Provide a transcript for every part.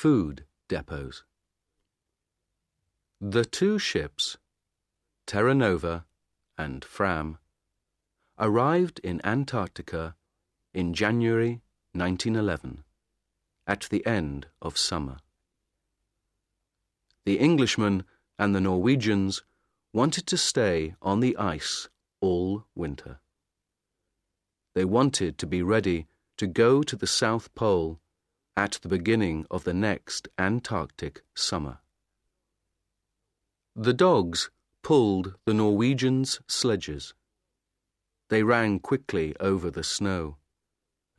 Food depots. The two ships, Terra Nova and Fram, arrived in Antarctica in January 1911, at the end of summer. The Englishmen and the Norwegians wanted to stay on the ice all winter. They wanted to be ready to go to the South Pole at the beginning of the next Antarctic summer. The dogs pulled the Norwegians' sledges. They ran quickly over the snow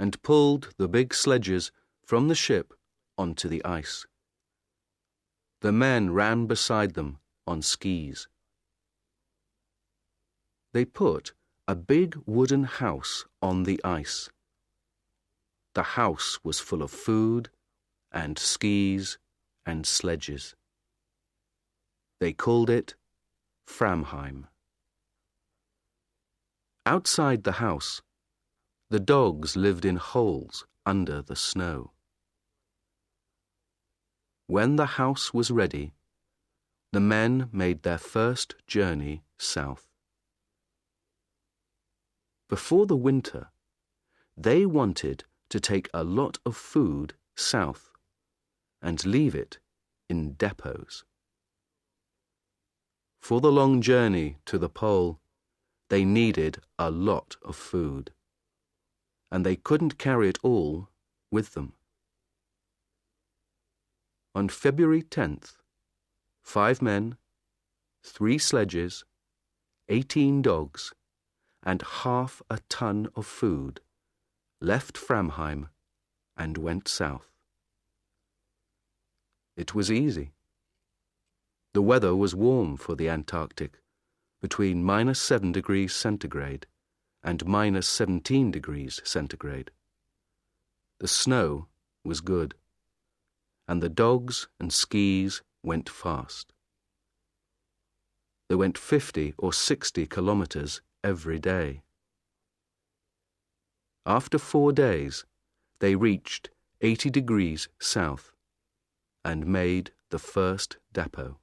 and pulled the big sledges from the ship onto the ice. The men ran beside them on skis. They put a big wooden house on the ice. The house was full of food and skis and sledges. They called it Framheim. Outside the house, the dogs lived in holes under the snow. When the house was ready, the men made their first journey south. Before the winter, they wanted to take a lot of food south and leave it in depots. For the long journey to the pole, they needed a lot of food, and they couldn't carry it all with them. On February 10th, 5 men, 3 sledges, 18 dogs, and half a ton of food left Framheim and went south. It was easy. The weather was warm for the Antarctic, between -7 degrees centigrade and -17 degrees centigrade. The snow was good, and the dogs and skis went fast. They went 50 or 60 kilometers every day. After 4 days, they reached 80 degrees south and made the first depot.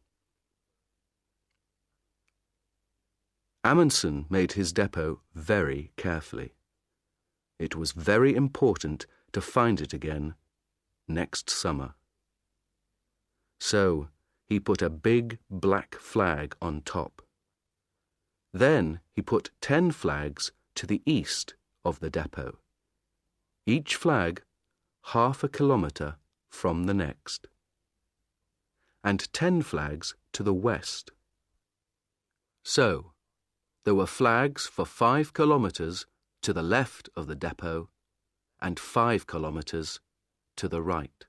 Amundsen made his depot very carefully. It was very important to find it again next summer. So he put a big black flag on top. Then he put 10 flags to the east of the depot, each flag half a kilometer from the next, and 10 flags to the west. So there were flags for 5 kilometers to the left of the depot and 5 kilometers to the right.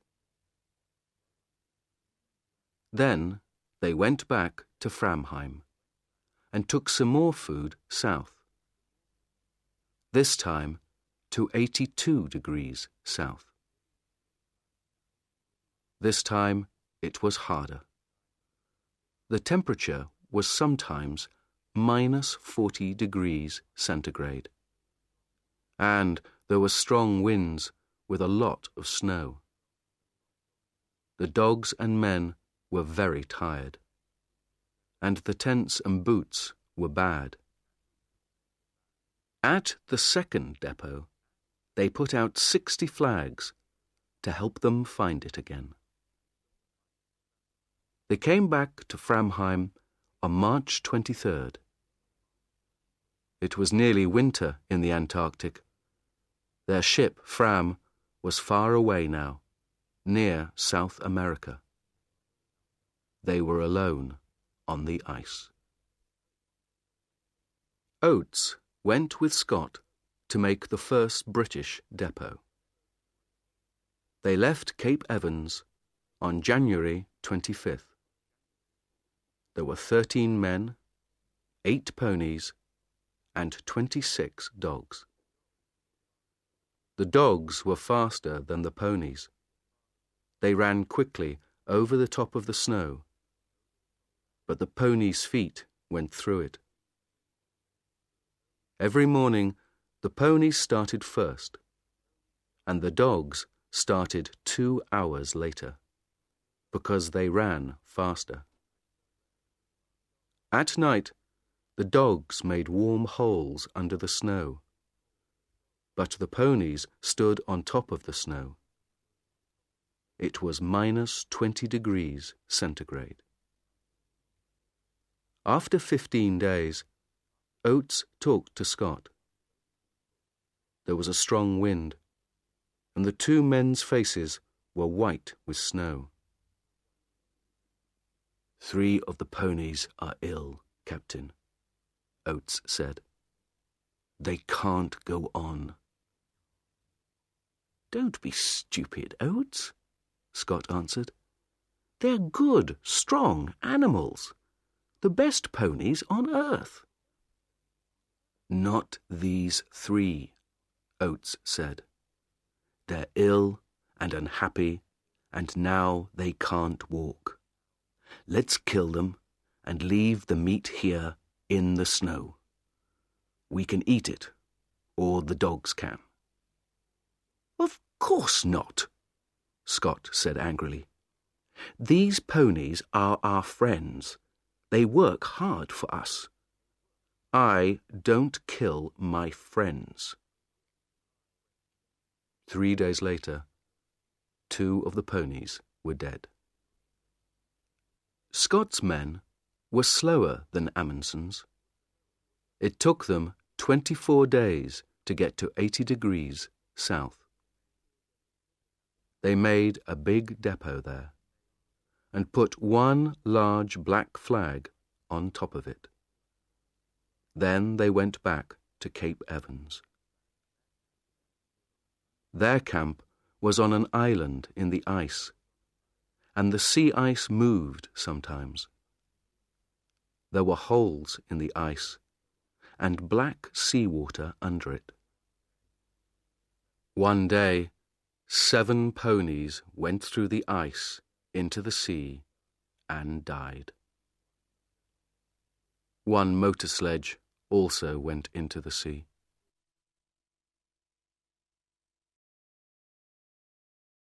Then they went back to Framheim and took some more food south, this time to 82 degrees south. This time it was harder. The temperature was sometimes -40 degrees centigrade, and there were strong winds with a lot of snow. The dogs and men were very tired, and the tents and boots were bad. At the second depot, they put out 60 flags to help them find it again. They came back to Framheim on March 23rd. It was nearly winter in the Antarctic. Their ship, Fram, was far away now, near South America. They were alone on the ice. Oates went with Scott to make the first British depot. They left Cape Evans on January 25th. There were 13 men, 8 ponies, and 26 dogs. The dogs were faster than the ponies. They ran quickly over the top of the snow, but the ponies' feet went through it. Every morning, the ponies started first, and the dogs started 2 hours later. because they ran faster. At night, the dogs made warm holes under the snow, but the ponies stood on top of the snow. It was -20 degrees centigrade. After 15 days, Oates talked to Scott. There was a strong wind, and the two men's faces were white with snow. "3 of the ponies are ill, Captain," Oates said. "They can't go on." "Don't be stupid, Oates," Scott answered. "They're good, strong animals. The best ponies on earth." "Not these 3, Oates said. "They're ill and unhappy, and now they can't walk. Let's kill them and leave the meat here in the snow. We can eat it, or the dogs can." "Of course not," Scott said angrily. "These ponies are our friends. They work hard for us. I don't kill my friends." 3 days later, 2 of the ponies were dead. Scott's men were slower than Amundsen's. It took them 24 days to get to 80 degrees south. They made a big depot there and put one large black flag on top of it. Then they went back to Cape Evans. Their camp was on an island in the ice, and the sea ice moved sometimes. There were holes in the ice and black seawater under it. One day, 7 ponies went through the ice into the sea and died. One motor sledge also went into the sea.